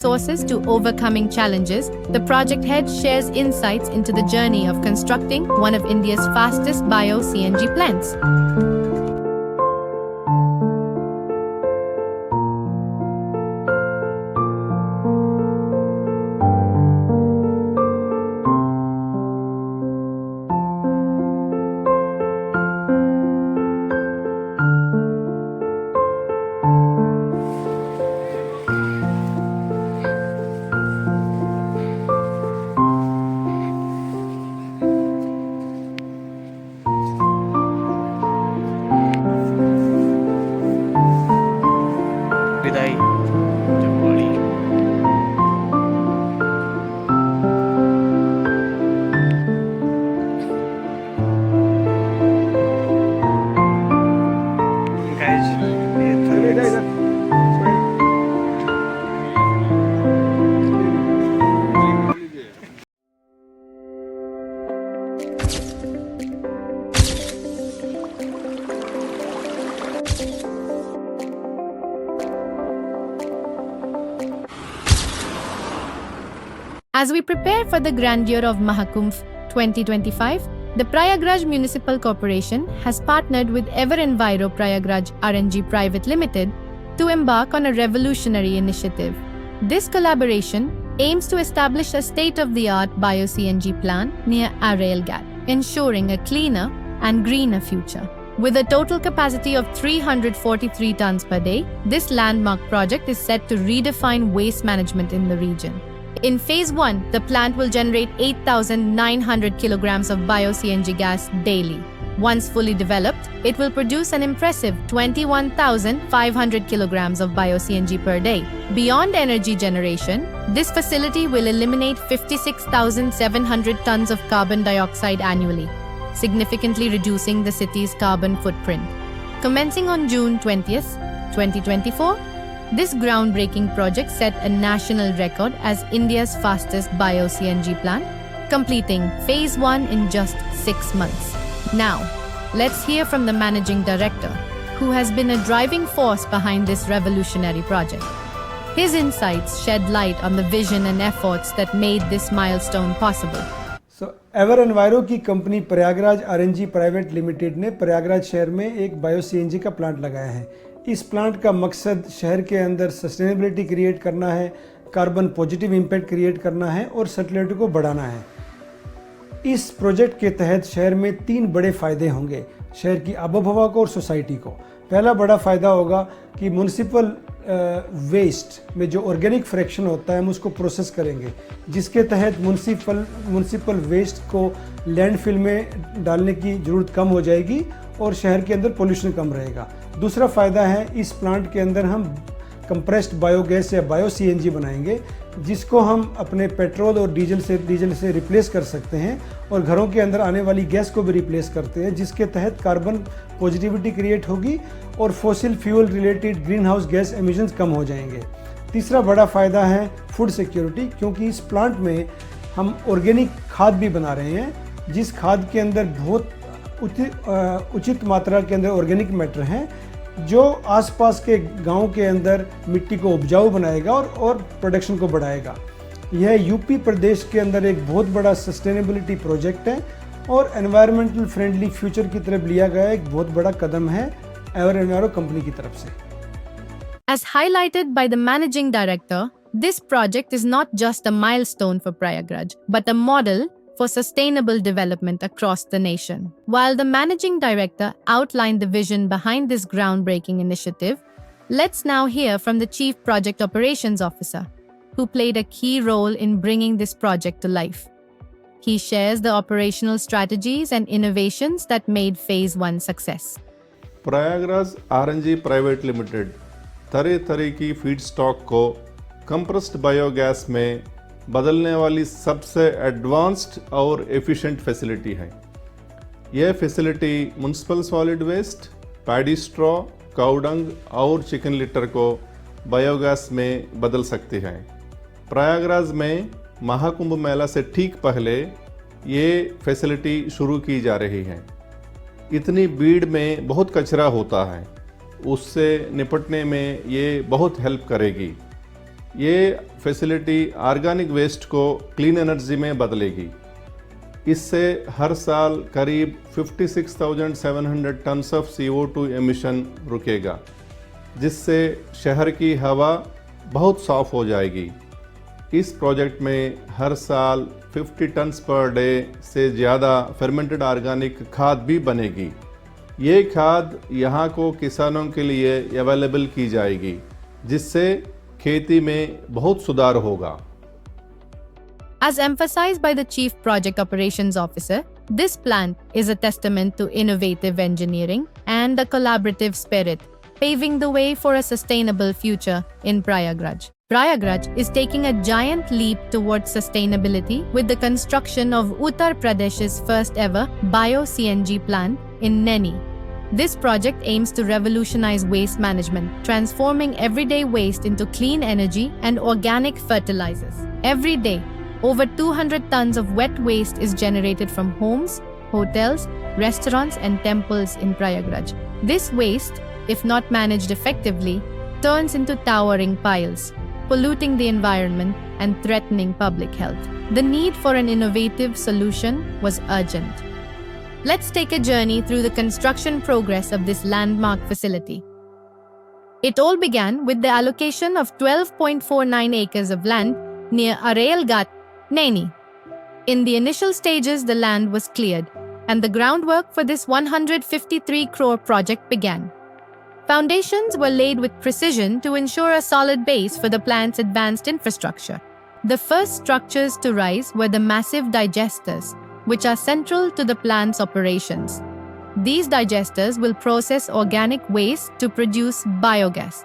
Sources to overcoming challenges, the project head shares insights into the journey of constructing one of India's fastest bio-CNG plants. विदाई जंगली guys ये As we prepare for the grandeur of Mahakumbh 2025, the Prayagraj Municipal Corporation has partnered with EverEnviro Prayagraj RNG Private Limited to embark on a revolutionary initiative. This collaboration aims to establish a state-of-the-art bio-CNG plant near Arail Ghat, ensuring a cleaner and greener future. With a total capacity of 343 tons per day, this landmark project is set to redefine waste management in the region. In Phase 1, the plant will generate 8,900 kilograms of bio-CNG gas daily. Once fully developed, it will produce an impressive 21,500 kilograms of bio-CNG per day. Beyond energy generation, this facility will eliminate 56,700 tons of carbon dioxide annually, significantly reducing the city's carbon footprint. Commencing on June 20th, 2024, this groundbreaking project set a national record as India's fastest bio-CNG plant, completing Phase 1 in just 6 months. Now, let's hear from the Managing Director, who has been a driving force behind this revolutionary project. His insights shed light on the vision and efforts that made this milestone possible. EverEnviro की company Prayagraj RNG private limited ने प्रयागराज शहर में एक bio CNG का plant लगाया है। इस plant का मकसद शहर के अंदर सस्टेनेबिलिटी क्रिएट करना है, कार्बन पॉजिटिव इम्पैक्ट क्रिएट करना है और सर्कुलेरिटी को बढ़ाना है। इस प्रोजेक्ट के तहत शहर में 3 बड़े फ़ायदे होंगे शहर की आबोहवा को और सोसाइटी को। पहला बड़ा फ़ायदा होगा कि म्युनिसिपल वेस्ट में जो ऑर्गेनिक फ्रैक्शन होता है हम उसको प्रोसेस करेंगे, जिसके तहत म्युनिसिपल वेस्ट को लैंडफिल में डालने की ज़रूरत कम हो जाएगी और शहर के अंदर पोल्यूशन कम रहेगा। दूसरा फ़ायदा है इस प्लांट के अंदर हम कंप्रेस्ड बायोगैस या बायो सीएनजी बनाएंगे, जिसको हम अपने पेट्रोल और डीजल से रिप्लेस कर सकते हैं और घरों के अंदर आने वाली गैस को भी रिप्लेस करते हैं, जिसके तहत कार्बन पॉजिटिविटी क्रिएट होगी और fossil fuel related green house gas emissions कम हो जाएंगे। तीसरा बड़ा फ़ायदा है फूड सिक्योरिटी, क्योंकि इस प्लांट में हम ऑर्गेनिक खाद भी बना रहे हैं, जिस खाद के अंदर बहुत उचित मात्रा के अंदर ऑर्गेनिक मैटर हैं, जो आसपास के गांव के अंदर मिट्टी को उपजाऊ बनाएगा और प्रोडक्शन को बढ़ाएगा। यह यूपी प्रदेश के अंदर एक बहुत बड़ा सस्टेनेबिलिटी प्रोजेक्ट है और एनवायरमेंटल फ्रेंडली फ्यूचर की तरफ लिया गया एक बहुत बड़ा कदम है एवरएनवायरो कंपनी की तरफ से। As highlighted by the Managing Director, this project is not just a milestone for Prayagraj, but a model for sustainable development across the nation. While the Managing Director outlined the vision behind this groundbreaking initiative, let's now hear from the Chief Project Operations Officer, who played a key role in bringing this project to life. He shares the operational strategies and innovations that made Phase 1 success. Prayagraj RNG private limited तरह तरह की feed stock को compressed biogas में बदलने वाली सबसे advanced और efficient facility है। यह facility municipal solid waste, paddy straw, cow dung और चिकन लिटर को बायोगैस में बदल सकती है। प्रयागराज में महाकुंभ मेला से ठीक पहले ये फैसिलिटी शुरू की जा रही है। इतनी भीड़ में बहुत कचरा होता है, उससे निपटने में ये बहुत हेल्प करेगी। ये फैसिलिटी ऑर्गेनिक वेस्ट को क्लीन एनर्जी में बदलेगी। इससे हर साल करीब 56,700 टन्स ऑफ CO2 एमिशन रुकेगा, जिससे शहर की हवा बहुत साफ हो जाएगी। इस प्रोजेक्ट में हर साल 50 टन्स पर डे से ज़्यादा फर्मेंटेड ऑर्गेनिक खाद भी बनेगी। ये खाद यहाँ को किसानों के लिए अवेलेबल की जाएगी, जिससे खेती में बहुत सुधार होगा। As emphasized by the Chief Project Operations Officer, this plant is a testament to innovative engineering and a collaborative spirit, paving the way for a sustainable future in Prayagraj. Prayagraj is taking a giant leap towards sustainability with the construction of Uttar Pradesh's first ever bio-CNG plant in Naini. This project aims to revolutionize waste management, transforming everyday waste into clean energy and organic fertilizers. Every day, over 200 tons of wet waste is generated from homes, hotels, restaurants and temples in Prayagraj. This waste, if not managed effectively, turns into towering piles, polluting the environment and threatening public health. The need for an innovative solution was urgent. Let's take a journey through the construction progress of this landmark facility. It all began with the allocation of 12.49 acres of land near Arail Ghat, Naini. In the initial stages, the land was cleared, and the groundwork for this 153 crore project began. Foundations were laid with precision to ensure a solid base for the plant's advanced infrastructure. The first structures to rise were the massive digesters, which are central to the plant's operations. These digesters will process organic waste to produce biogas.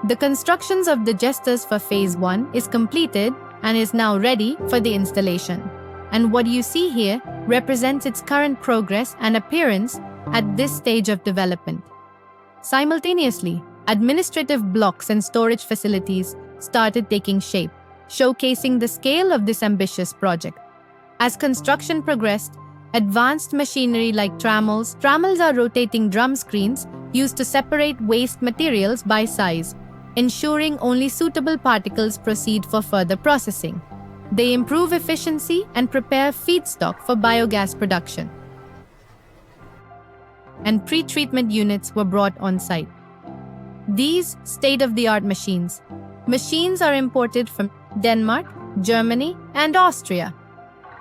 The constructions of digesters for Phase 1 is completed and is now ready for the installation. And what you see here represents its current progress and appearance at this stage of development. Simultaneously, administrative blocks and storage facilities started taking shape, showcasing the scale of this ambitious project. As construction progressed, advanced machinery like trammels are rotating drum screens used to separate waste materials by size, ensuring only suitable particles proceed for further processing. They improve efficiency and prepare feedstock for biogas production. And pre-treatment units were brought on site. These state-of-the-art machines are imported from Denmark, Germany, and Austria,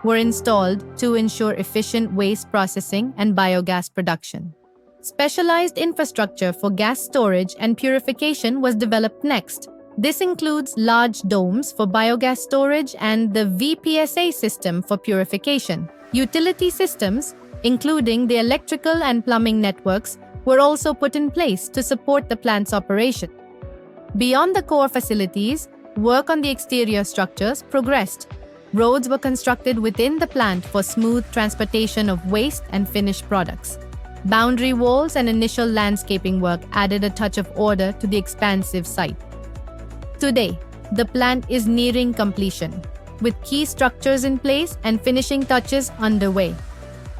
were installed to ensure efficient waste processing and biogas production. Specialized infrastructure for gas storage and purification was developed next. This includes large domes for biogas storage and the VPSA system for purification. Utility systems, including the electrical and plumbing networks, were also put in place to support the plant's operation. Beyond the core facilities, work on the exterior structures progressed. Roads were constructed within the plant for smooth transportation of waste and finished products. Boundary walls and initial landscaping work added a touch of order to the expansive site. Today, the plant is nearing completion, with key structures in place and finishing touches underway.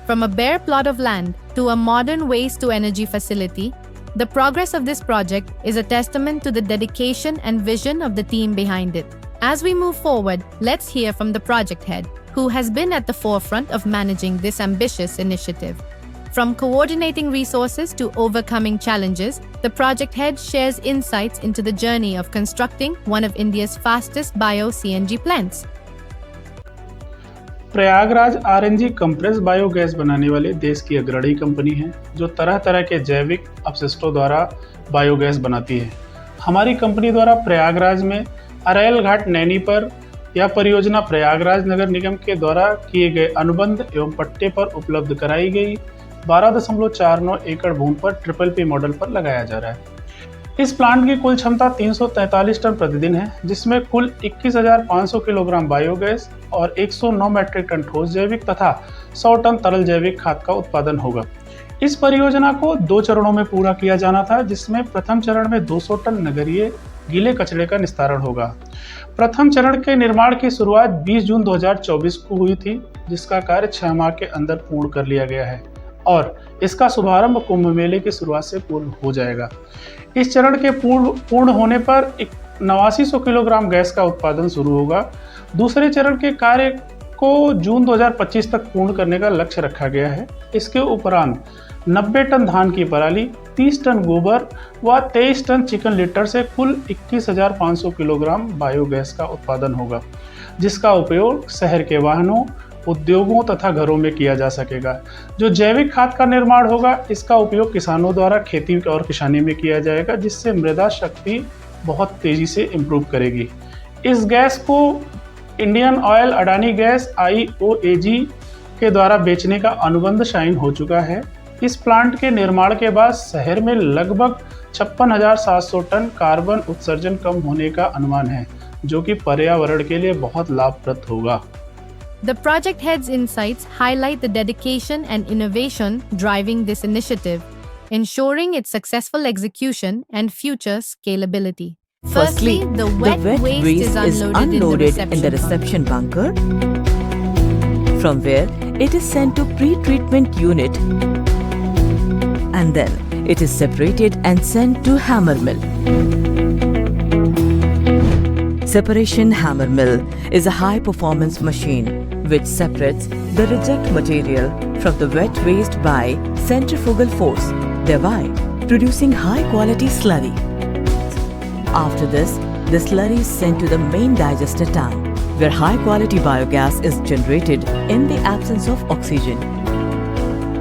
From a bare plot of land to a modern waste-to-energy facility, the progress of this project is a testament to the dedication and vision of the team behind it. As we move forward, let's hear from the project head, who has been at the forefront of managing this ambitious initiative. From coordinating resources to overcoming challenges, the project head shares insights into the journey of constructing one of India's fastest bio-CNG plants. Prayagraj RNG compress biogas बनाने वाले देश की अग्रणी company है, जो तरह तरह के जैविक अपशिष्टों द्वारा बायोगैस बनाती है। हमारी कंपनी द्वारा प्रयागराज में अरैल घाट नैनी पर यह परियोजना प्रयागराज नगर निगम के द्वारा किए गए अनुबंध एवं पट्टे पर उपलब्ध कराई गई 12.49 एकड़ भूमि पर PPP मॉडल पर लगाया जा रहा है। इस प्लांट की कुल क्षमता 343 टन प्रतिदिन है, जिसमें कुल 21,500 किलोग्राम बायोगैस और 109 मैट्रिक टन ठोस जैविक तथा 100 टन तरल जैविक खाद का उत्पादन होगा। इस परियोजना को 2 चरणों में पूरा किया जाना था, जिसमें प्रथम चरण में 200 टन नगरीय गीले कचरे का निस्तारण होगा। प्रथम चरण के निर्माण की शुरुआत 20 जून 2024 को हुई थी, जिसका कार्य 6 माह के अंदर पूर्ण कर लिया गया है। और इसका शुभारंभ कुंभ मेले की शुरुआत से पूर्ण हो जाएगा। इस चरण के पूर्ण होने पर 8900 किलोग्राम गैस का उत्पादन शुरू होगा। दूसरे चरण के कार्य को जून 2025 तक पूर्ण करने का लक्ष्य रखा गया है। इसके उपरांत 90 टन धान की पराली, 30 टन गोबर व 23 टन चिकन लिटर से कुल 21,500 किलोग्राम बायोगैस का उत्पादन होगा, जिसका उपयोग शहर के वाहनों, उद्योगों तथा घरों में किया जा सकेगा। जो जैविक खाद का निर्माण होगा, इसका उपयोग किसानों द्वारा खेती और किसानी में किया जाएगा, जिससे मृदा शक्ति बहुत तेजी से इम्प्रूव करेगी। इस गैस को Indian oil Adani gas IOAG के द्वारा बेचने का अनुबंध साइन हो चुका है। इस प्लांट के निर्माण के बाद शहर में लगभग 56,700 टन कार्बन उत्सर्जन कम होने का अनुमान है, जो कि पर्यावरण के लिए बहुत लाभप्रद होगा। The project head's insights highlight the dedication and innovation driving this initiative, ensuring its successful execution and future scalability. Firstly, the wet waste is unloaded in the reception bunker, from where it is sent to pre-treatment unit, and then it is separated and sent to hammer mill. Separation hammer mill is a high-performance machine which separates the reject material from the wet waste by centrifugal force, thereby producing high-quality slurry. After this, the slurry is sent to the main digester tank, where high-quality biogas is generated in the absence of oxygen.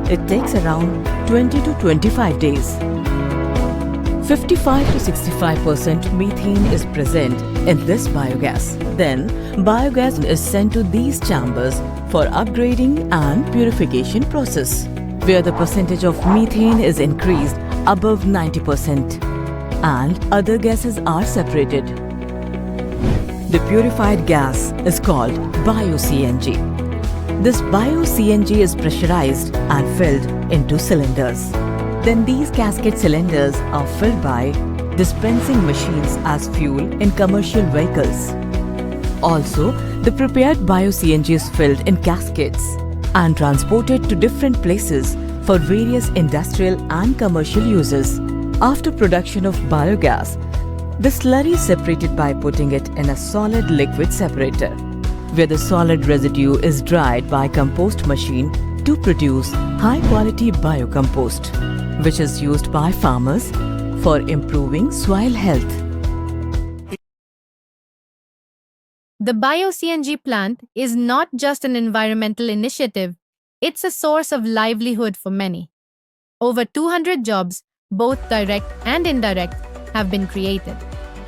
It takes around 20 to 25 days. 55 to 65% methane is present in this biogas. Then, biogas is sent to these chambers for upgrading and purification process, where the percentage of methane is increased above 90%, and other gases are separated. The purified gas is called Bio-CNG. This Bio-CNG is pressurized and filled into cylinders. Then these cascade cylinders are filled by dispensing machines as fuel in commercial vehicles. Also, the prepared Bio-CNG is filled in cascades and transported to different places for various industrial and commercial uses. After production of biogas, the slurry is separated by putting it in a solid liquid separator, where the solid residue is dried by compost machine to produce high-quality biocompost, which is used by farmers for improving soil health. The Bio-CNG plant is not just an environmental initiative, it's a source of livelihood for many. Over 200 jobs, both direct and indirect, have been created.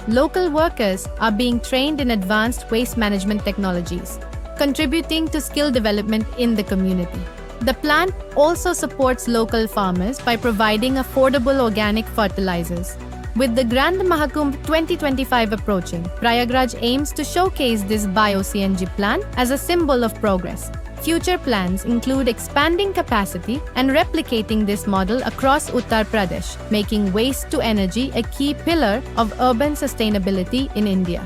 Local workers are being trained in advanced waste management technologies, contributing to skill development in the community. The plant also supports local farmers by providing affordable organic fertilizers. With the Grand Mahakumbh 2025 approaching, Prayagraj aims to showcase this Bio-CNG plant as a symbol of progress. Future plans include expanding capacity and replicating this model across Uttar Pradesh, making waste to energy a key pillar of urban sustainability in India.